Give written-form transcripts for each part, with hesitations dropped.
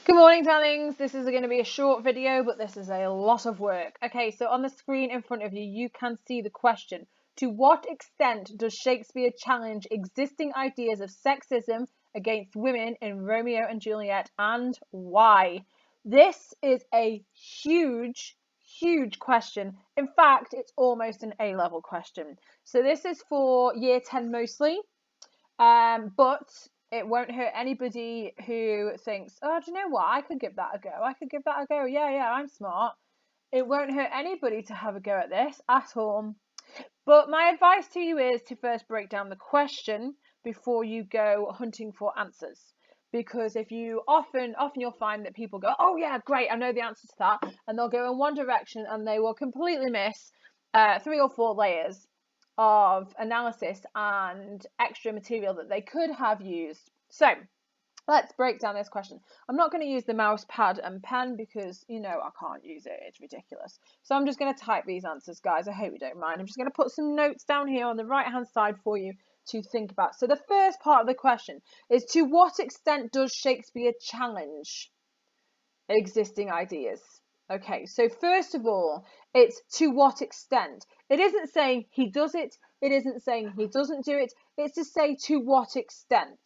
Good morning, darlings. This is going to be a short video, but this is a lot of work. Okay, so on the screen in front of you, you can see the question. To what extent does Shakespeare challenge existing ideas of sexism against women in Romeo and Juliet, and why? This is a huge, huge question. In fact, it's almost an A-level question. So this is for year 10 mostly. But it won't hurt anybody who thinks, oh, do you know what? I could give that a go. I could give that a go. Yeah, I'm smart. It won't hurt anybody to have a go at this at all. But my advice to you is to first break down the question before you go hunting for answers. Because if you often you'll find that people go, oh yeah, great, I know the answer to that, and they'll go in one direction and they will completely miss 3 or 4 layers of analysis and extra material that they could have used. So let's break down this question. I'm not going to use the mouse pad and pen because, I can't use it. It's ridiculous. So I'm just going to type these answers, guys. I hope you don't mind. I'm just going to put some notes down here on the right-hand side for you to think about. So the first part of the question is, to what extent does Shakespeare challenge existing ideas? Okay, so first of all, it's to what extent. It isn't saying he does it. It isn't saying he doesn't do it. It's to say to what extent.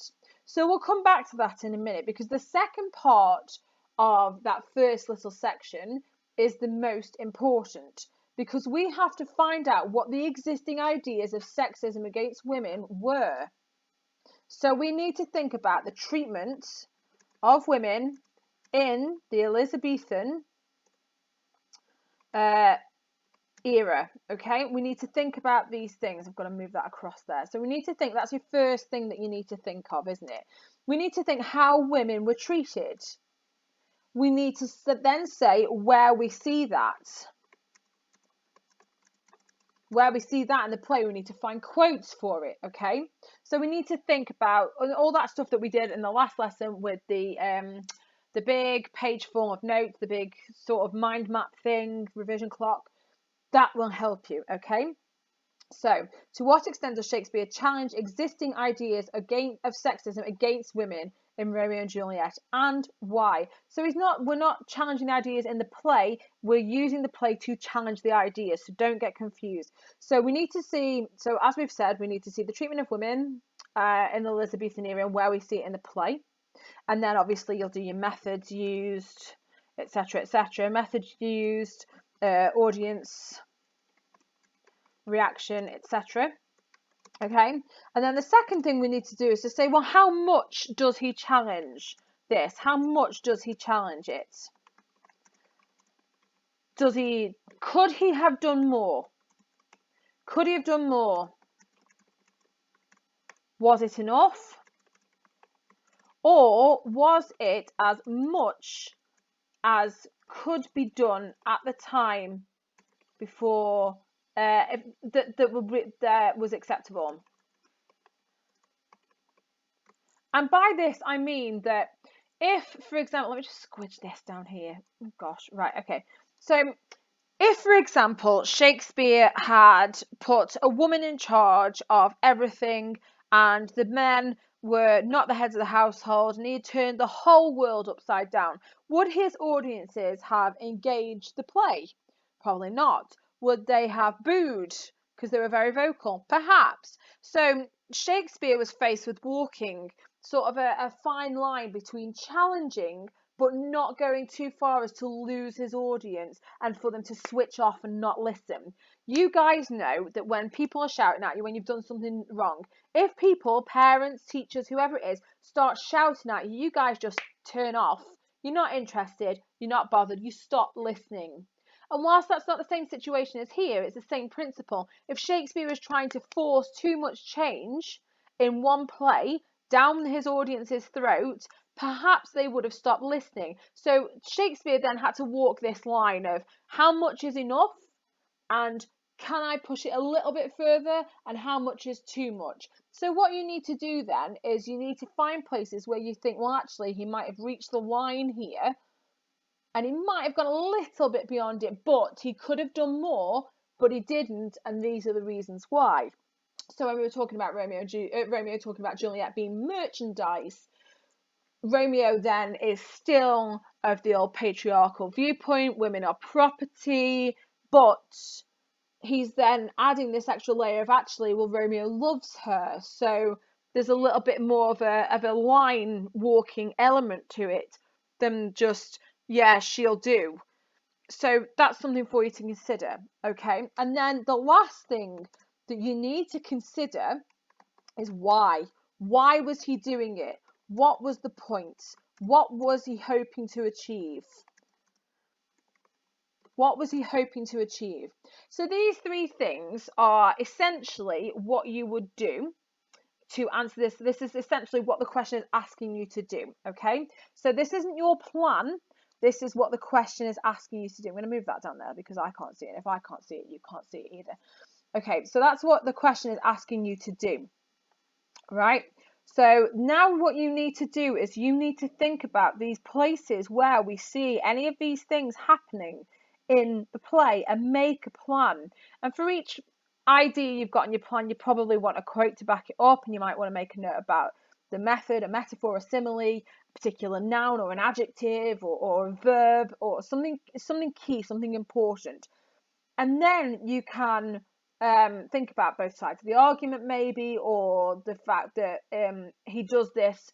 So we'll come back to that in a minute, because the second part of that first little section is the most important, because we have to find out what the existing ideas of sexism against women were. So we need to think about the treatment of women in the Elizabethan era. Okay, we need to think about these things. I've got to move that across there. So we need to think, that's your first thing that you need to think of, isn't it? We need to think how women were treated. We need to then say where we see that. Where we see that in the play, we need to find quotes for it. Okay, so we need to think about all that stuff that we did in the last lesson with the big page form of notes, the big sort of mind map thing, revision clock. That will help you. Okay, so to what extent does Shakespeare challenge existing ideas of sexism against women in Romeo and Juliet, and why? So we're not challenging the ideas in the play, we're using the play to challenge the ideas, so don't get confused. So we need to see, so as we've said, we need to see the treatment of women in the Elizabethan era and where we see it in the play. And then obviously you'll do your methods used, etc., methods used, audience reaction, etc. Okay, and then the second thing we need to do is to say, well, how much does he challenge this? How much does he challenge it? Could he have done more? Could he have done more? Was it enough? Or was it as much as could be done at the time before that was acceptable? And by this I mean that if, for example, let me just squidge this down here. Oh gosh, right, okay. So if, for example, Shakespeare had put a woman in charge of everything and the men were not the heads of the household and he had turned the whole world upside down, would his audiences have engaged the play? Probably not. Would they have booed because they were very vocal? Perhaps. So Shakespeare was faced with walking sort of a fine line between challenging but not going too far as to lose his audience and for them to switch off and not listen. You guys know that when people are shouting at you when you've done something wrong, if people, parents, teachers, whoever it is, start shouting at you, you guys just turn off. You're not interested, you're not bothered, you stop listening. And whilst that's not the same situation as here, it's the same principle. If Shakespeare was trying to force too much change in one play down his audience's throat, perhaps they would have stopped listening. So Shakespeare then had to walk this line of how much is enough and can I push it a little bit further, and how much is too much. So what you need to do then is you need to find places where you think, well, actually he might have reached the line here and he might have gone a little bit beyond it, but he could have done more, but he didn't, and these are the reasons why. So when we were talking about Romeo talking about Juliet being merchandise, Romeo then is still of the old patriarchal viewpoint, women are property, but he's then adding this extra layer of actually, well, Romeo loves her, so there's a little bit more of a line walking element to it than just, yeah, she'll do. So that's something for you to consider, okay? And then the last thing that you need to consider is why. Why was he doing it? What was the point? What was he hoping to achieve? What was he hoping to achieve? So these three things are essentially what you would do to answer this. This is essentially what the question is asking you to do, okay? So this isn't your plan. This is what the question is asking you to do. I'm going to move that down there because I can't see it. If I can't see it, you can't see it either. Okay, so that's what the question is asking you to do, right? So now what you need to do is you need to think about these places where we see any of these things happening in the play and make a plan. And for each idea you've got in your plan, you probably want a quote to back it up, and you might want to make a note about the method, a metaphor, a simile, a particular noun or an adjective or a verb or something key, something important. And then you can think about both sides of the argument maybe, or the fact that he does this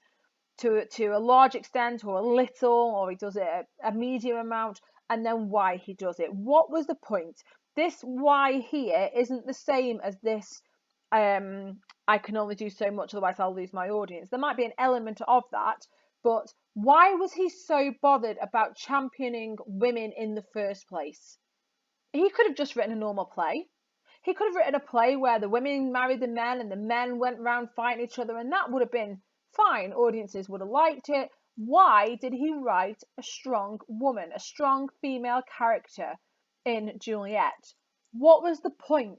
to a large extent or a little, or he does it a medium amount, and then why he does it. What was the point? This why here isn't the same as this I can only do so much, otherwise I'll lose my audience. There might be an element of that, but why was he so bothered about championing women in the first place? He could have just written a normal play. He could have written a play where the women married the men and the men went around fighting each other, and that would have been fine. Audiences would have liked it. Why did he write a strong woman, a strong female character in Juliet? What was the point?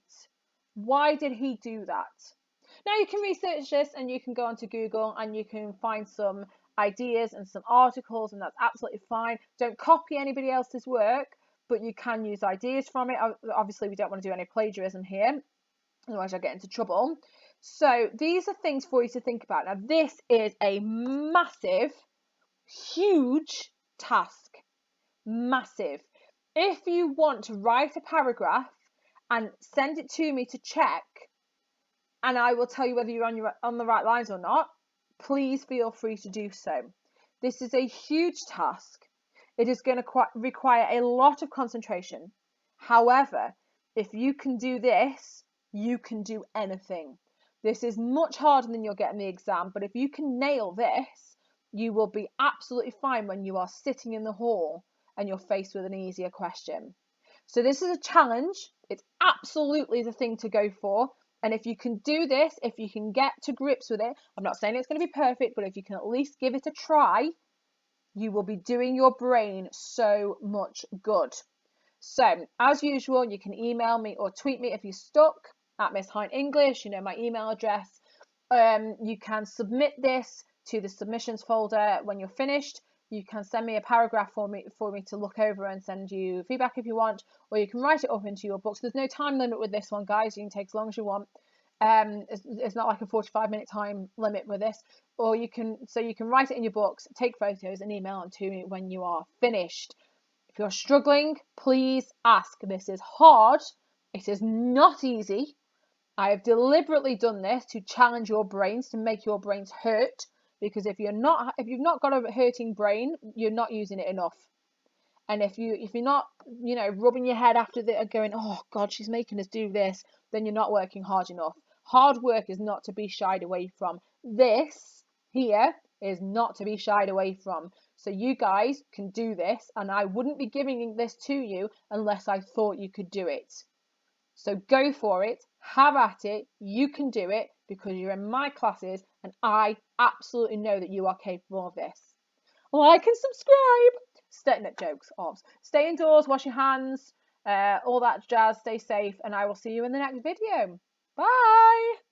Why did he do that? Now you can research this and you can go onto Google and you can find some ideas and some articles, and that's absolutely fine. Don't copy anybody else's work, but you can use ideas from it. Obviously, we don't want to do any plagiarism here, otherwise I'll get into trouble. So these are things for you to think about. Now, this is a massive, huge task. Massive. If you want to write a paragraph and send it to me to check, and I will tell you whether you're on the right lines or not, please feel free to do so. This is a huge task. It is going to require a lot of concentration. However, if you can do this, you can do anything. This is much harder than you'll get in the exam, but if you can nail this, you will be absolutely fine when you are sitting in the hall and you're faced with an easier question. So this is a challenge. It's absolutely the thing to go for. And if you can do this, if you can get to grips with it, I'm not saying it's going to be perfect, but if you can at least give it a try, you will be doing your brain so much good. So, as usual, you can email me or tweet me if you're stuck at Miss Hine English. You know my email address. You can submit this to the submissions folder when you're finished. You can send me a paragraph for me to look over and send you feedback if you want, or you can write it up into your books. There's no time limit with this one, guys. You can take as long as you want. It's not like a 45-minute time limit with this. Or you can write it in your books, take photos, and email them to me when you are finished. If you're struggling, please ask. This is hard. It is not easy. I have deliberately done this to challenge your brains, to make your brains hurt. Because if you've not got a hurting brain, you're not using it enough. And if you're not, rubbing your head after going, oh God, she's making us do this, then you're not working hard enough. Hard work is not to be shied away from. This here is not to be shied away from. So you guys can do this, and I wouldn't be giving this to you unless I thought you could do it. So go for it, have at it, you can do it because you're in my classes and I absolutely know that you are capable of this. Like and subscribe. Stay indoors, wash your hands, all that jazz, stay safe, and I will see you in the next video. Bye!